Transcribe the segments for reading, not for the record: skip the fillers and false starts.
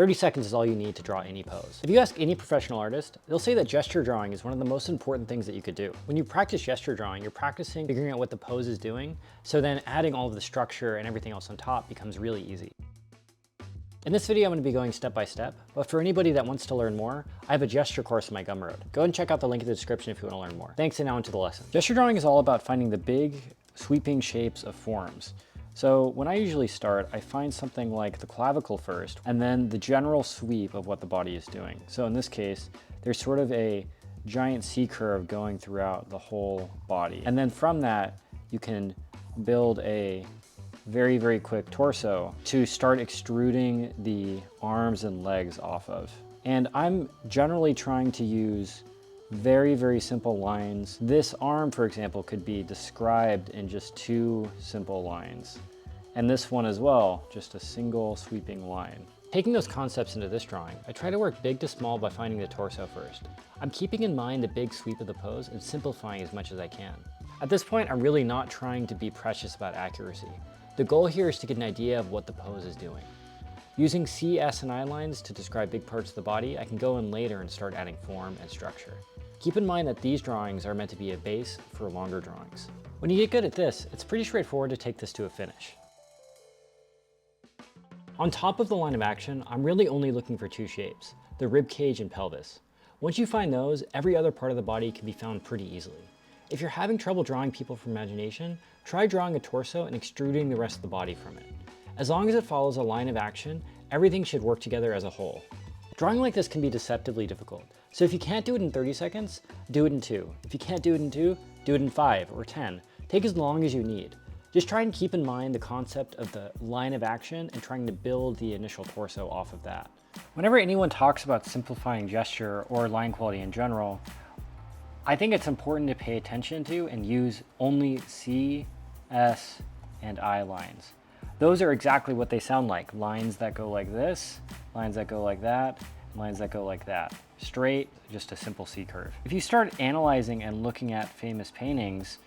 30 seconds is all you need to draw any pose. If you ask any professional artist, they'll say that gesture drawing is one of the most important things that you could do. When you practice gesture drawing, you're practicing figuring out what the pose is doing, so then adding all of the structure and everything else on top becomes really easy. In this video, I'm going to be going step by step, but for anybody that wants to learn more, I have a gesture course on my Gumroad. Go ahead and check out the link in the description if you want to learn more. Thanks, and now into the lesson. Gesture drawing is all about finding the big, sweeping shapes of forms. So when I usually start, I find something like the clavicle first, and then the general sweep of what the body is doing. So in this case, there's sort of a giant C curve going throughout the whole body. And then from that, you can build a very, very quick torso to start extruding the arms and legs off of. And I'm generally trying to use very, very simple lines. This arm, for example, could be described in just 2 simple lines. And this one as well, just a single sweeping line. Taking those concepts into this drawing, I try to work big to small by finding the torso first. I'm keeping in mind the big sweep of the pose and simplifying as much as I can. At this point, I'm really not trying to be precious about accuracy. The goal here is to get an idea of what the pose is doing. Using C, S, and I lines to describe big parts of the body, I can go in later and start adding form and structure. Keep in mind that these drawings are meant to be a base for longer drawings. When you get good at this, it's pretty straightforward to take this to a finish. On top of the line of action, I'm really only looking for 2 shapes, the rib cage and pelvis. Once you find those, every other part of the body can be found pretty easily. If you're having trouble drawing people from imagination, try drawing a torso and extruding the rest of the body from it. As long as it follows a line of action, everything should work together as a whole. Drawing like this can be deceptively difficult, so if you can't do it in 30 seconds, do it in 2. If you can't do it in 2, do it in 5 or 10. Take as long as you need. Just try and keep in mind the concept of the line of action and trying to build the initial torso off of that. Whenever anyone talks about simplifying gesture or line quality in general, I think it's important to pay attention to and use only C, S, and I lines. Those are exactly what they sound like. Lines that go like this, lines that go like that, lines that go like that. Straight, just a simple C curve. If you start analyzing and looking at famous paintings,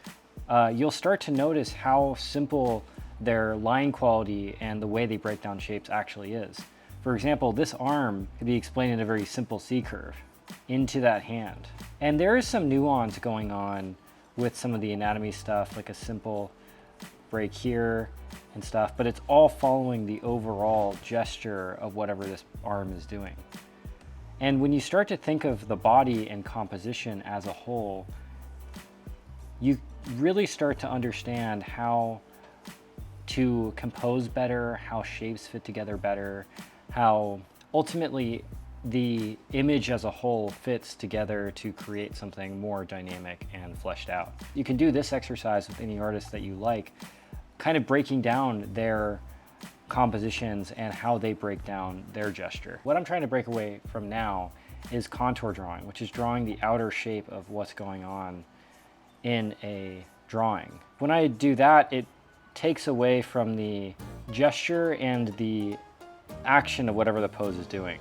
you'll start to notice how simple their line quality and the way they break down shapes actually is. For example, this arm could be explained in a very simple C curve into that hand. And there is some nuance going on with some of the anatomy stuff, like a simple break here and stuff, but it's all following the overall gesture of whatever this arm is doing. And when you start to think of the body and composition as a whole, you really start to understand how to compose better, how shapes fit together better, how ultimately the image as a whole fits together to create something more dynamic and fleshed out. You can do this exercise with any artist that you like, kind of breaking down their compositions and how they break down their gesture. What I'm trying to break away from now is contour drawing, which is drawing the outer shape of what's going on in a drawing. When I do that, it takes away from the gesture and the action of whatever the pose is doing.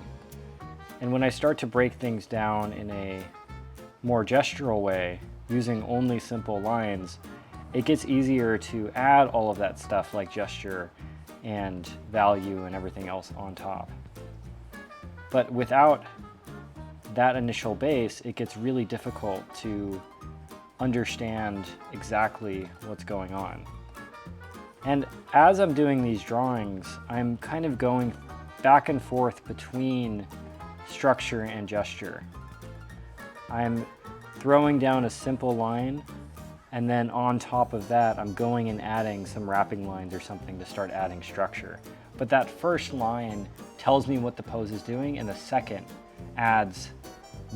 And when I start to break things down in a more gestural way, using only simple lines, it gets easier to add all of that stuff like gesture and value and everything else on top. But without that initial base, it gets really difficult to understand exactly what's going on. And as I'm doing these drawings, I'm kind of going back and forth between structure and gesture. I'm throwing down a simple line, and then on top of that, I'm going and adding some wrapping lines or something to start adding structure. But that first line tells me what the pose is doing, and the second adds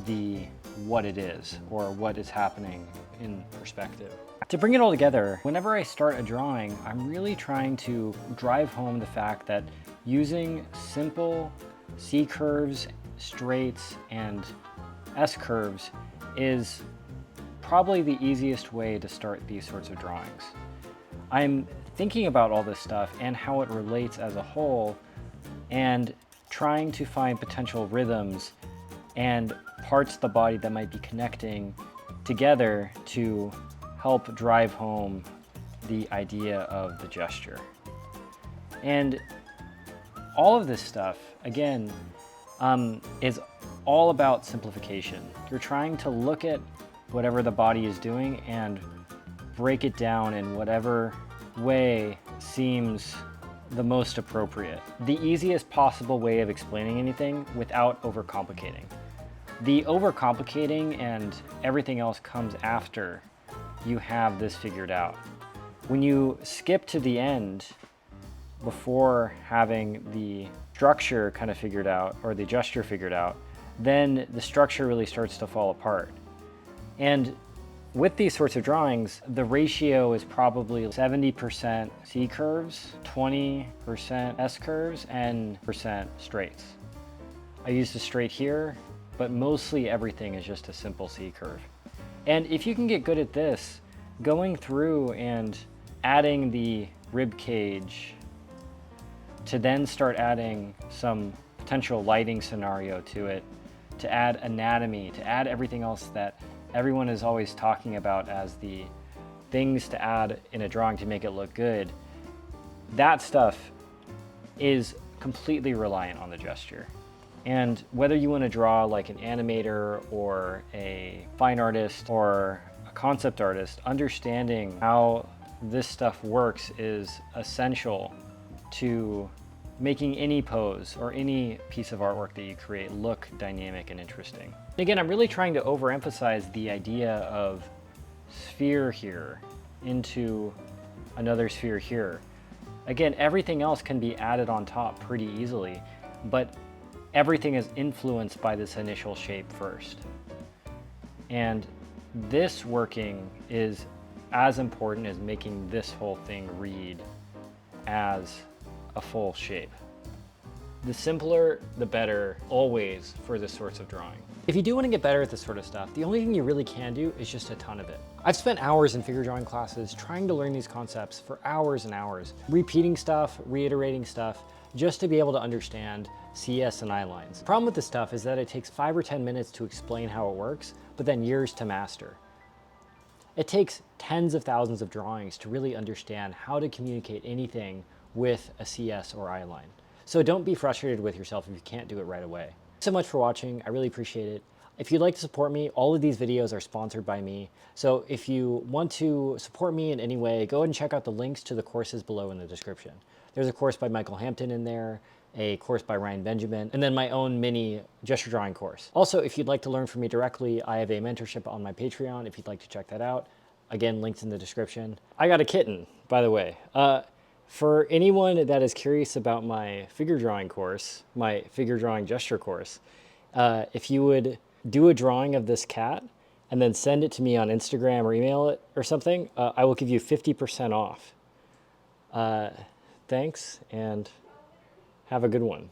the what it is or what is happening in perspective. To bring it all together, whenever I start a drawing, I'm really trying to drive home the fact that using simple C curves, straights, and S curves is probably the easiest way to start these sorts of drawings. I'm thinking about all this stuff and how it relates as a whole and trying to find potential rhythms and parts of the body that might be connecting together to help drive home the idea of the gesture. And all of this stuff, again, is all about simplification. You're trying to look at whatever the body is doing and break it down in whatever way seems the most appropriate. The easiest possible way of explaining anything without overcomplicating. The overcomplicating and everything else comes after you have this figured out. When you skip to the end before having the structure kind of figured out, or the gesture figured out, then the structure really starts to fall apart. And with these sorts of drawings, the ratio is probably 70% C curves, 20% S curves, and % straights. I used a straight here, but mostly everything is just a simple C curve. And if you can get good at this, going through and adding the rib cage to then start adding some potential lighting scenario to it, to add anatomy, to add everything else that everyone is always talking about as the things to add in a drawing to make it look good, that stuff is completely reliant on the gesture. And whether you want to draw like an animator or a fine artist or a concept artist, understanding how this stuff works is essential to making any pose or any piece of artwork that you create look dynamic and interesting. Again, I'm really trying to overemphasize the idea of sphere here into another sphere here. Again, everything else can be added on top pretty easily, but everything is influenced by this initial shape first. And this working is as important as making this whole thing read as a full shape. The simpler, the better, always, for this sorts of drawing. If you do want to get better at this sort of stuff, the only thing you really can do is just a ton of it. I've spent hours in figure drawing classes trying to learn these concepts for hours and hours, repeating stuff, reiterating stuff, just to be able to understand CS and I lines. The problem with this stuff is that it takes 5 or 10 minutes to explain how it works, but then years to master. It takes tens of thousands of drawings to really understand how to communicate anything with a CS or I line. So don't be frustrated with yourself if you can't do it right away. Thanks so much for watching. I really appreciate it. If you'd like to support me, all of these videos are sponsored by me. So if you want to support me in any way, go ahead and check out the links to the courses below in the description. There's a course by Michael Hampton in there, a course by Ryan Benjamin, and then my own mini gesture drawing course. Also, if you'd like to learn from me directly, I have a mentorship on my Patreon if you'd like to check that out. Again, links in the description. I got a kitten, by the way. For anyone that is curious about my figure drawing course, my figure drawing gesture course, if you would do a drawing of this cat and then send it to me on Instagram or email it or something, I will give you 50% off. Thanks, and have a good one.